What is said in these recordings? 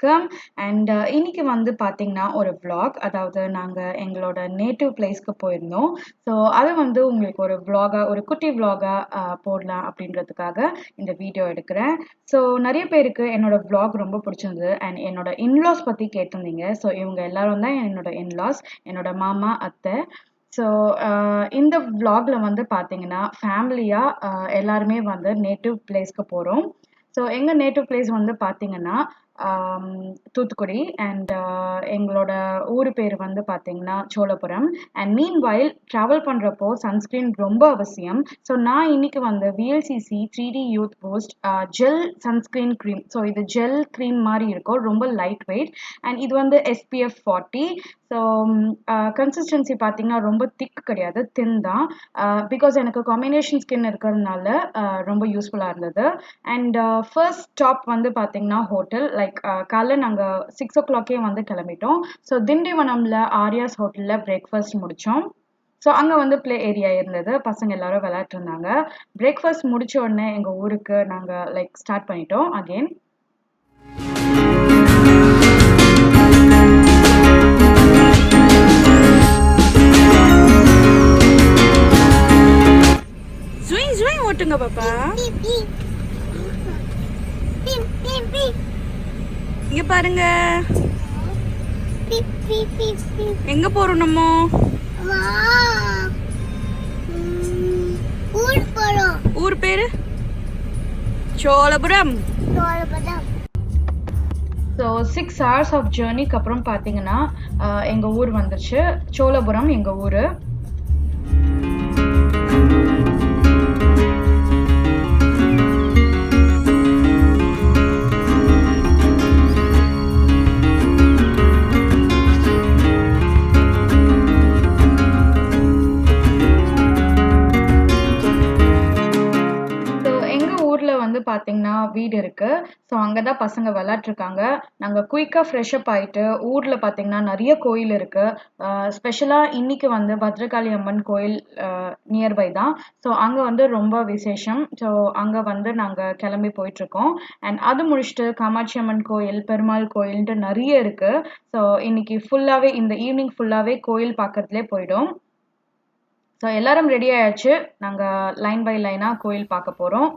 வணக்கம். அண்ட் இன்னைக்கு வந்து பார்த்தீங்கன்னா ஒரு vlog, அதாவது நாங்கள் எங்களோட நேட்டிவ் பிளேஸ்க்கு போயிருந்தோம். ஸோ அதை வந்து உங்களுக்கு ஒரு vlog-ஆ, ஒரு குட்டி vlog-ஆ போடலாம் அப்படின்றதுக்காக இந்த வீடியோ எடுக்கிறேன். ஸோ நிறைய பேருக்கு என்னோட vlog ரொம்ப பிடிச்சிருந்தது அண்ட் என்னோட இன்லாஸ் பற்றி கேட்டிருந்தீங்க. ஸோ இவங்க எல்லாரும் தான் என்னோட இன்லாஸ், என்னோட மாமா, அத்தை. ஸோ இந்த vlogல வந்து பார்த்தீங்கன்னா ஃபேமிலியாக எல்லாருமே வந்து நேட்டிவ் பிளேஸ்க்கு போகிறோம். ஸோ எங்கள் நேட்டிவ் பிளேஸ் வந்து பார்த்தீங்கன்னா தூத்துக்குடி அண்ட் எங்களோட ஊர் பேர் வந்து பார்த்தீங்கன்னா சோழபுரம். அண்ட் மீன்வைல் ட்ராவல் பண்ணுறப்போ சன்ஸ்க்ரீன் ரொம்ப அவசியம். ஸோ நான் இன்னைக்கு வந்து VLCC 3D youth boost gel sunscreen cream. So இது ஜெல் க்ரீம் மாதிரி இருக்கும், ரொம்ப லைட் வெயிட் அண்ட் இது வந்து SPF 40. ஸோ கன்சிஸ்டன்சி பார்த்தீங்கன்னா ரொம்ப திக் கிடையாது, தின் தான். பிகாஸ் எனக்கு காம்பினேஷன் ஸ்கின் இருக்கிறதுனால ரொம்ப யூஸ்ஃபுல்லாக இருந்தது. அண்ட் ஃபர்ஸ்ட் ஸ்டாப் வந்து பார்த்தீங்கன்னா ஹோட்டல். லைக் காலைல நாங்கள் 6 o'clock வந்து கிளம்பிட்டோம். ஸோ திண்டிவனமில் ஆர்யாஸ் ஹோட்டலில் பிரேக்ஃபாஸ்ட் முடித்தோம். ஸோ அங்கே வந்து ப்ளே ஏரியா இருந்தது, பசங்க எல்லாரும் விளையாட்டு இருந்தாங்க. பிரேக்ஃபாஸ்ட் முடிச்ச உடனே எங்கள் ஊருக்கு நாங்கள் லைக் ஸ்டார்ட் பண்ணிட்டோம் அகெயின். ஓட்டுங்க பாப்பா, இங்க பாருங்க எங்க போறோம் நம்ம. ஊர் பேரு சோழபுரம். ஸோ 6 hours ஆஃப் ஜேர்னிக்கு அப்புறம் பார்த்தீங்கன்னா எங்கள் ஊர் வந்துருச்சு, சோழபுரம் எங்கள் ஊர். பார்த்தீங்கன்னா வீடு இருக்கு. ஸோ அங்கே தான் பசங்க விளையாட்டுருக்காங்க. நாங்கள் குயிக்காக ஃப்ரெஷ்அப் ஆகிட்டு ஊரில் பார்த்தீங்கன்னா நிறைய கோயில் இருக்கு. ஸ்பெஷலாக இன்னைக்கு வந்து பத்ரகாளி அம்மன் கோயில் நியர்பை தான். ஸோ அங்கே வந்து ரொம்ப விசேஷம். ஸோ அங்கே வந்து நாங்கள் கிளம்பி போயிட்டுருக்கோம். அண்ட் அது முடிச்சுட்டு காமாட்சி அம்மன் கோயில், பெருமாள் கோயில்ன்ட்டு நிறைய இருக்கு. ஸோ இன்னைக்கு ஃபுல்லாகவே, இந்த ஈவினிங் ஃபுல்லாகவே கோயில் பார்க்கறதுலே போயிடும். ஸோ எல்லாரும் ரெடி ஆயாச்சு, நாங்கள் லைன் பை லைனாக கோயில் பார்க்க போகிறோம்.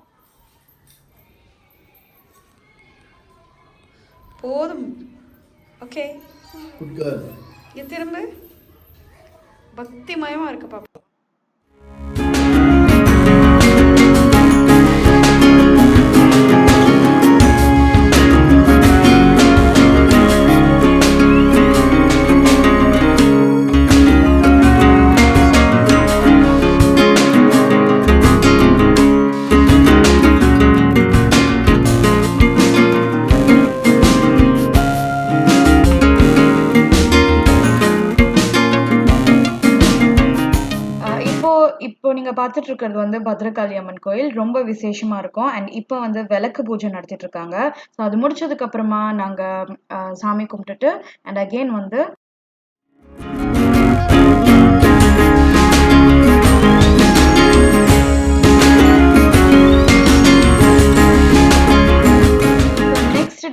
போதும், ஓகே. Good girl. இது திரும்ப பக்திமயமா இருக்கு பாப்பா. இப்போ நீங்க பார்த்துட்டு இருக்கிறது வந்து பத்ரகாளி அம்மன் கோயில், ரொம்ப விசேஷமா இருக்கும். அண்ட் இப்போ வந்து விளக்கு பூஜை நடத்திட்டு இருக்காங்க. ஸோ அது முடிச்சதுக்கு அப்புறமா நாங்க சாமி கும்பிட்டுட்டு அண்ட் அகெயின் வந்து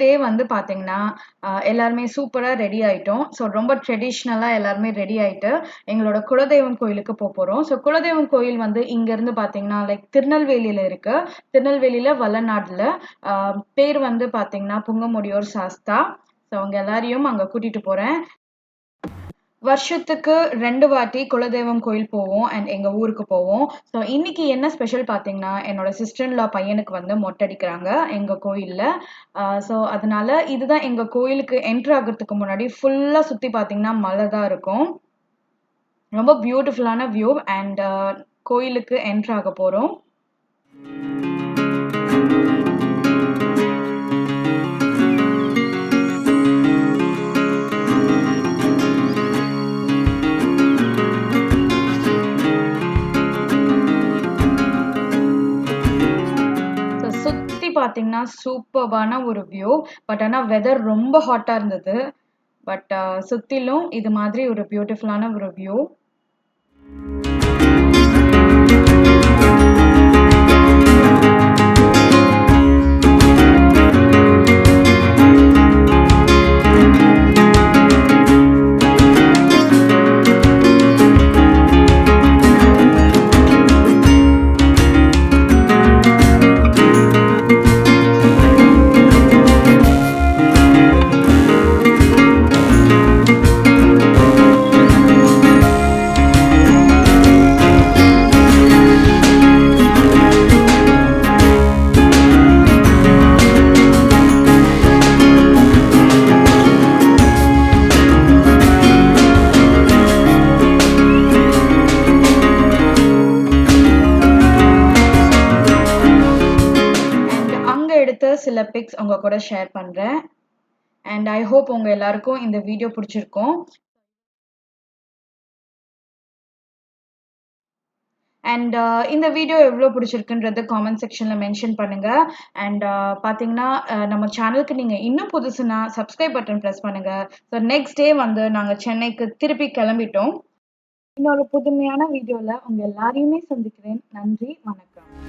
டே வந்து பார்த்தீங்கன்னா எல்லாருமே சூப்பராக ரெடி ஆகிட்டோம். ஸோ ரொம்ப ட்ரெடிஷ்னலாக எல்லாருமே ரெடி ஆகிட்டு எங்களோட குலதெய்வம் கோயிலுக்கு போகிறோம். ஸோ குலதெய்வம் கோயில் வந்து இங்கேருந்து பார்த்தீங்கன்னா லைக் திருநெல்வேலியில் இருக்குது. திருநெல்வேலியில் வல்லநாடில். பேர் வந்து பார்த்தீங்கன்னா புங்கமுடியோர் சாஸ்தா. ஸோ அவங்க எல்லாரையும் அங்கே கூட்டிகிட்டு போகிறேன். வருஷத்துக்கு 2 வாட்டி குலதெய்வம் கோயில் போவோம் அண்ட் எங்கள் ஊருக்கு போவோம். ஸோ இன்னைக்கு என்ன ஸ்பெஷல் பார்த்தீங்கன்னா, என்னோட சிஸ்டர்ன்லா பையனுக்கு வந்து மொட்டை அடிக்கிறாங்க எங்கள் கோயிலில். ஸோ அதனால இதுதான் எங்கள் கோயிலுக்கு என்ட்ரு ஆகிறதுக்கு முன்னாடி ஃபுல்லாக சுற்றி பார்த்தீங்கன்னா மலை தான் இருக்கும். ரொம்ப பியூட்டிஃபுல்லான வியூ. அண்ட் கோயிலுக்கு என்ட்ரு ஆக போகிறோம். பார்த்தீங்கன்னா சூப்பர்பான ஒரு வியூ. பட் ஆனால் வெதர் ரொம்ப ஹாட்டாக இருந்தது. பட் சுற்றிலும் இது மாதிரி ஒரு பியூட்டிஃபுல்லான ஒரு வியூ. சில பிக்ஸ் உங்க கூட ஷேர் பண்றேன். அண்ட் ஐ ஹோப் உங்க எல்லாருக்கும் இந்த வீடியோ பிடிச்சிருக்கும். அண்ட் இந்த வீடியோ எவ்வளோ பிடிச்சிருக்குன்றது காமெண்ட் செக்ஷனில் மென்ஷன் பண்ணுங்க. அண்ட் பார்த்தீங்கன்னா நம்ம சேனலுக்கு நீங்கள் இன்னும் புதுசுனா சப்ஸ்கிரைப் பட்டன் ப்ரெஸ் பண்ணுங்க. ஸோ நெக்ஸ்ட் டே வந்து நாங்கள் சென்னைக்கு திருப்பி கிளம்பிட்டோம். இன்னொரு புதுமையான வீடியோவில் உங்கள் எல்லாரையுமே சந்திக்கிறேன். நன்றி, வணக்கம்.